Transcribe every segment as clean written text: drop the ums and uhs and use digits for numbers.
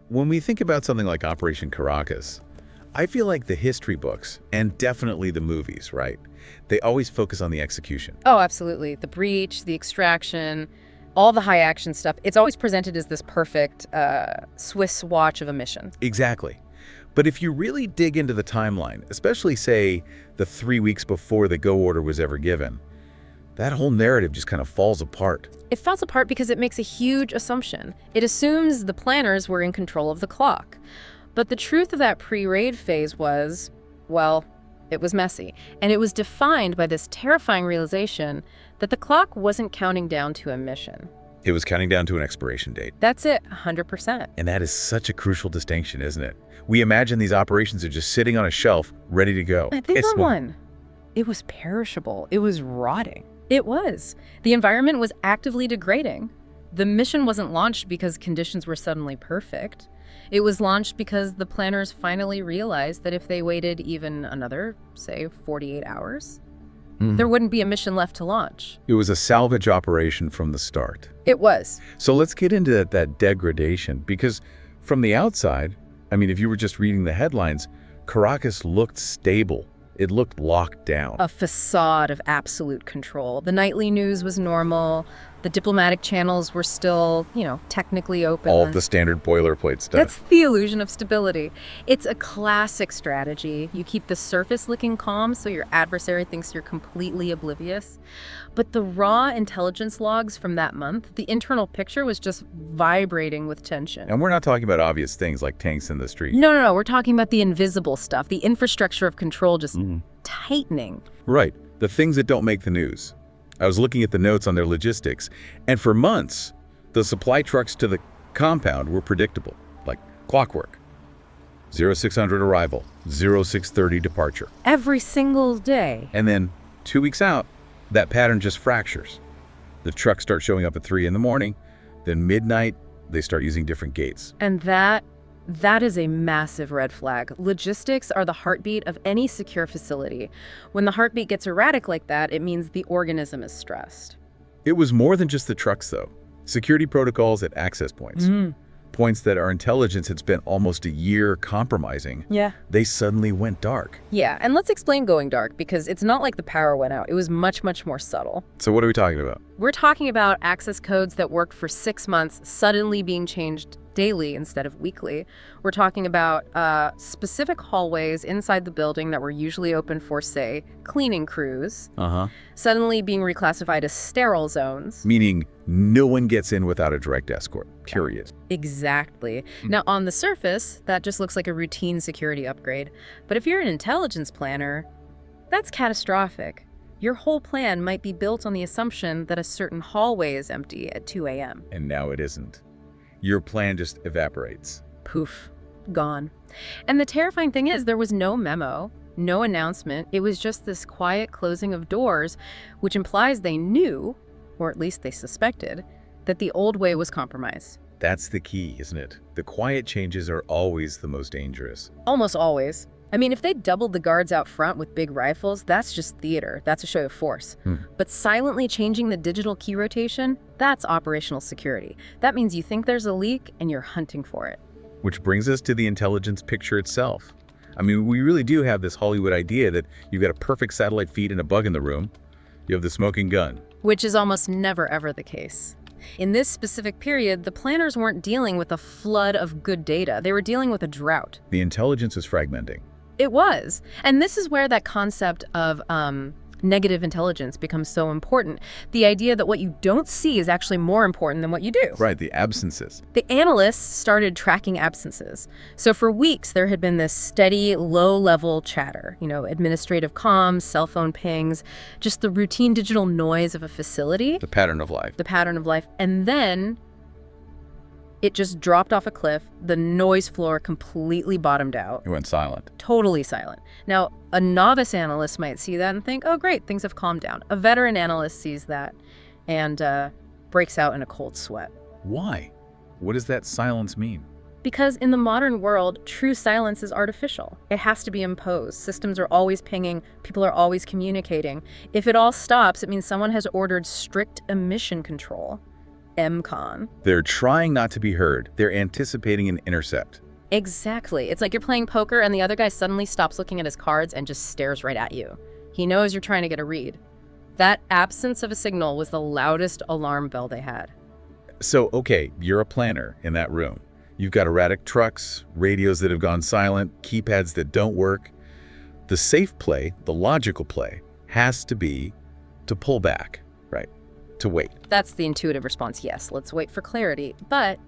When we think about something like Operation Caracas, I feel like the history books, and definitely the movies, right? They always focus on the execution. Oh, absolutely. The breach, the extraction, all the high action stuff. It's always presented as this perfect Swiss watch of a mission. Exactly. But if you really dig into the timeline, especially, say, the 3 weeks before the go order was ever given, that whole narrative just kind of falls apart. It falls apart because it makes a huge assumption. It assumes the planners were in control of the clock. But the truth of that pre-raid phase was, well, it was messy. And it was defined by this terrifying realization that the clock wasn't counting down to a mission. It was counting down to an expiration date. That's it, 100%. And that is such a crucial distinction, isn't it? We imagine these operations are just sitting on a shelf, ready to go. Think on one. It was perishable. It was rotting. It was. The environment was actively degrading. The mission wasn't launched because conditions were suddenly perfect. It was launched because the planners finally realized that if they waited even another, say, 48 hours, there wouldn't be a mission left to launch. It was a salvage operation from the start. It was. So let's get into that degradation, because from the outside, if you were just reading the headlines, Caracas looked stable. It looked locked down. A facade of absolute control. The nightly news was normal. The diplomatic channels were still, technically open. All of the standard boilerplate stuff. That's the illusion of stability. It's a classic strategy. You keep the surface looking calm so your adversary thinks you're completely oblivious. But the raw intelligence logs from that month, the internal picture was just vibrating with tension. And we're not talking about obvious things like tanks in the street. No. We're talking about the invisible stuff, the infrastructure of control just tightening. Right. The things that don't make the news. I was looking at the notes on their logistics, and for months, the supply trucks to the compound were predictable, like clockwork. 0600 arrival, 0630 departure. Every single day. And then 2 weeks out, that pattern just fractures. The trucks start showing up at 3 in the morning, then midnight, they start using different gates. And that is a massive red flag. Logistics are the heartbeat of any secure facility. When the heartbeat gets erratic like that, it means the organism is stressed. It was more than just the trucks, though. Security protocols at access points. Points that our intelligence had spent almost a year compromising. Yeah. They suddenly went dark. Yeah, and let's explain going dark, because it's not like the power went out. It was much, much more subtle. So what are we talking about? We're talking about access codes that worked for 6 months suddenly being changed daily instead of weekly. We're talking about specific hallways inside the building that were usually open for, say, cleaning crews, suddenly being reclassified as sterile zones. Meaning no one gets in without a direct escort, period. Exactly. Now, on the surface, that just looks like a routine security upgrade. But if you're an intelligence planner, that's catastrophic. Your whole plan might be built on the assumption that a certain hallway is empty at 2 a.m. And now it isn't. Your plan just evaporates. Poof. Gone. And the terrifying thing is, there was no memo, no announcement. It was just this quiet closing of doors, which implies they knew, or at least they suspected, that the old way was compromised. That's the key, isn't it? The quiet changes are always the most dangerous. Almost always. If they doubled the guards out front with big rifles, that's just theater. That's a show of force. But silently changing the digital key rotation, that's operational security. That means you think there's a leak and you're hunting for it. Which brings us to the intelligence picture itself. We really do have this Hollywood idea that you've got a perfect satellite feed and a bug in the room. You have the smoking gun. Which is almost never, ever the case. In this specific period, the planners weren't dealing with a flood of good data. They were dealing with a drought. The intelligence was fragmenting. It was. And this is where that concept of negative intelligence becomes so important. The idea that what you don't see is actually more important than what you do. Right, the absences. The analysts started tracking absences. So for weeks, there had been this steady, low-level chatter. Administrative comms, cell phone pings, just the routine digital noise of a facility. The pattern of life. The pattern of life. And then it just dropped off a cliff. The noise floor completely bottomed out. It went silent. Totally silent. Now, a novice analyst might see that and think, oh, great, things have calmed down. A veteran analyst sees that and breaks out in a cold sweat. Why? What does that silence mean? Because in the modern world, true silence is artificial. It has to be imposed. Systems are always pinging. People are always communicating. If it all stops, it means someone has ordered strict emission control. MCON. They're trying not to be heard. They're anticipating an intercept. Exactly. It's like you're playing poker and the other guy suddenly stops looking at his cards and just stares right at you. He knows you're trying to get a read. That absence of a signal was the loudest alarm bell they had. So, okay, you're a planner in that room. You've got erratic trucks, radios that have gone silent, keypads that don't work. The safe play, the logical play, has to be to pull back, right? To wait. That's the intuitive response, yes, let's wait for clarity. But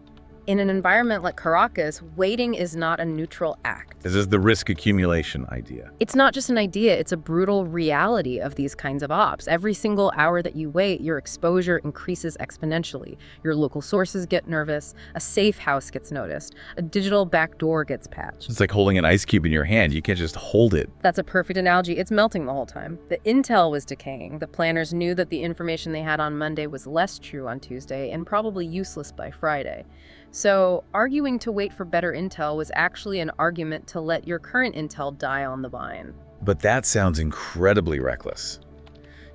in an environment like Caracas, waiting is not a neutral act. This is the risk accumulation idea. It's not just an idea, it's a brutal reality of these kinds of ops. Every single hour that you wait, your exposure increases exponentially. Your local sources get nervous, a safe house gets noticed, a digital backdoor gets patched. It's like holding an ice cube in your hand. You can't just hold it. That's a perfect analogy. It's melting the whole time. The intel was decaying. The planners knew that the information they had on Monday was less true on Tuesday and probably useless by Friday. So arguing to wait for better intel was actually an argument to let your current intel die on the vine. But that sounds incredibly reckless.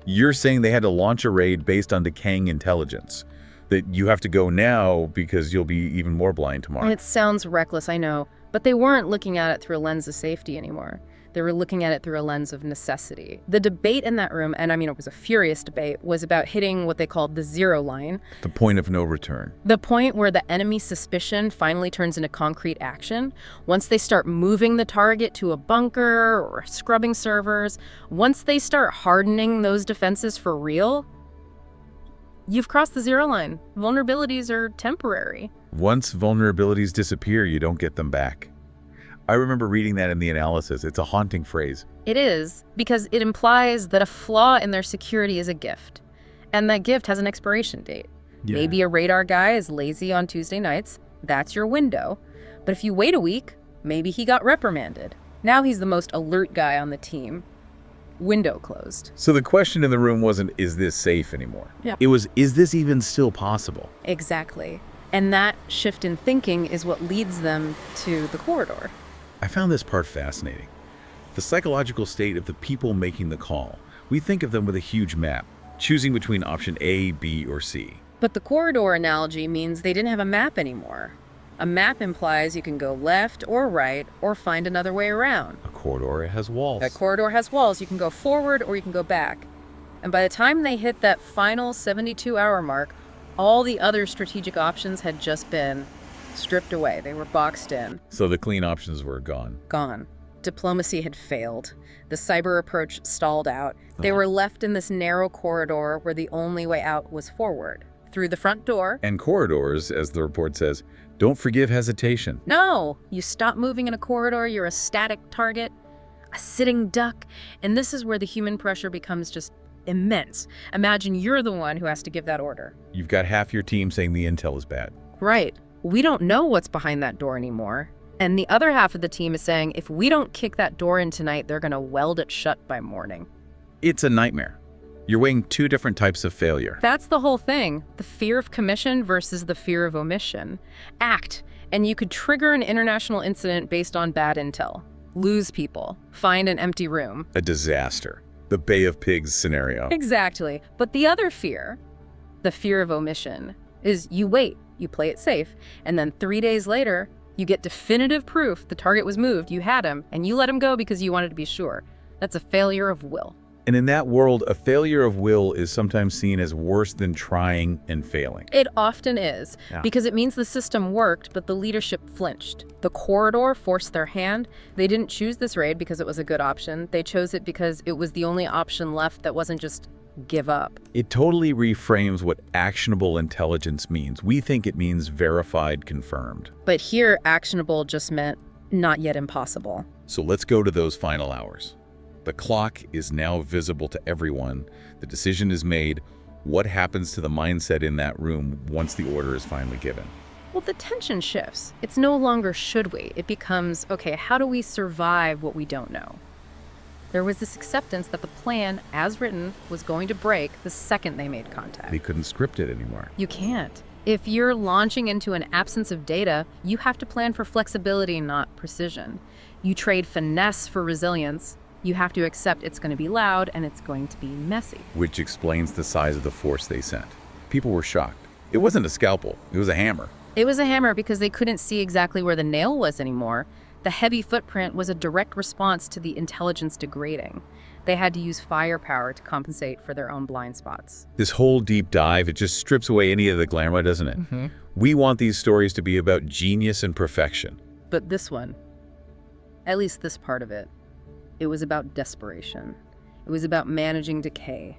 You're saying they had to launch a raid based on decaying intelligence, that you have to go now because you'll be even more blind tomorrow. It sounds reckless, I know, but they weren't looking at it through a lens of safety anymore. They were looking at it through a lens of necessity. The debate in that room, and I mean it was a furious debate, was about hitting what they called the zero line. The point of no return. The point where the enemy's suspicion finally turns into concrete action. Once they start moving the target to a bunker or scrubbing servers, once they start hardening those defenses for real, you've crossed the zero line. Vulnerabilities are temporary. Once vulnerabilities disappear, you don't get them back. I remember reading that in the analysis. It's a haunting phrase. It is, because it implies that a flaw in their security is a gift. And that gift has an expiration date. Yeah. Maybe a radar guy is lazy on Tuesday nights. That's your window. But if you wait a week, maybe he got reprimanded. Now he's the most alert guy on the team. Window closed. So the question in the room wasn't, is this safe anymore? Yeah. It was, is this even still possible? Exactly. And that shift in thinking is what leads them to the corridor. I found this part fascinating. The psychological state of the people making the call. We think of them with a huge map, choosing between option A, B, or C. But the corridor analogy means they didn't have a map anymore. A map implies you can go left or right or find another way around. A corridor has walls. That corridor has walls. You can go forward or you can go back. And by the time they hit that final 72-hour mark, all the other strategic options had just been stripped away. They were boxed in. So the clean options were gone. Gone. Diplomacy had failed. The cyber approach stalled out. They were left in this narrow corridor where the only way out was forward. Through the front door. And corridors, as the report says, don't forgive hesitation. No! You stop moving in a corridor, you're a static target, a sitting duck, and this is where the human pressure becomes just immense. Imagine you're the one who has to give that order. You've got half your team saying the intel is bad. Right. We don't know what's behind that door anymore. And the other half of the team is saying, if we don't kick that door in tonight, they're going to weld it shut by morning. It's a nightmare. You're weighing two different types of failure. That's the whole thing. The fear of commission versus the fear of omission. Act, and you could trigger an international incident based on bad intel. Lose people. Find an empty room. A disaster. The Bay of Pigs scenario. Exactly. But the other fear, the fear of omission, is you wait. You play it safe, and then 3 days later, you get definitive proof the target was moved, you had him, and you let him go because you wanted to be sure. That's a failure of will. And in that world, a failure of will is sometimes seen as worse than trying and failing. It often is, Yeah. because it means the system worked, but the leadership flinched. The corridor forced their hand. They didn't choose this raid because it was a good option. They chose it because it was the only option left that wasn't just give up. It totally reframes what actionable intelligence means. We think it means verified, confirmed. But here, actionable just meant not yet impossible. So let's go to those final hours. The clock is now visible to everyone. The decision is made. What happens to the mindset in that room once the order is finally given? Well, the tension shifts. It's no longer should we. It becomes, okay, how do we survive what we don't know? There was this acceptance that the plan, as written, was going to break the second they made contact. They couldn't script it anymore. You can't. If you're launching into an absence of data, you have to plan for flexibility, not precision. You trade finesse for resilience. You have to accept it's going to be loud and it's going to be messy. Which explains the size of the force they sent. People were shocked. It wasn't a scalpel, it was a hammer. It was a hammer because they couldn't see exactly where the nail was anymore. The heavy footprint was a direct response to the intelligence degrading. They had to use firepower to compensate for their own blind spots. This whole deep dive, it just strips away any of the glamour, doesn't it? We want these stories to be about genius and perfection. But this one, at least this part of it, it was about desperation. It was about managing decay.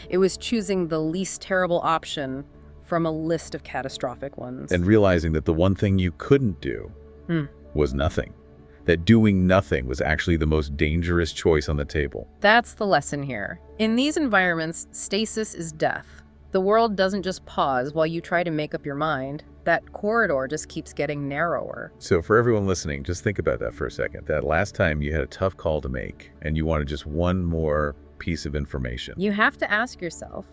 It was choosing the least terrible option from a list of catastrophic ones. And realizing that the one thing you couldn't do was nothing. That doing nothing was actually the most dangerous choice on the table. That's the lesson here. In these environments, stasis is death. The world doesn't just pause while you try to make up your mind. That corridor just keeps getting narrower. So for everyone listening, just think about that for a second. That last time you had a tough call to make and you wanted just one more piece of information. You have to ask yourself,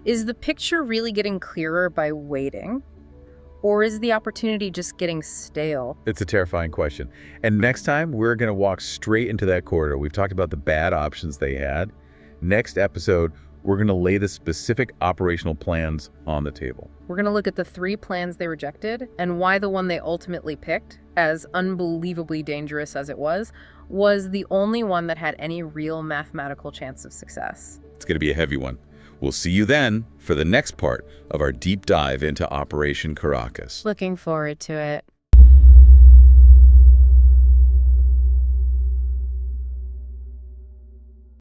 is the picture really getting clearer by waiting? Or is the opportunity just getting stale? It's a terrifying question. And next time, we're going to walk straight into that corridor. We've talked about the bad options they had. Next episode, we're going to lay the specific operational plans on the table. We're going to look at the 3 plans they rejected and why the one they ultimately picked, as unbelievably dangerous as it was the only one that had any real mathematical chance of success. It's going to be a heavy one. We'll see you then for the next part of our deep dive into Operation Caracas. Looking forward to it.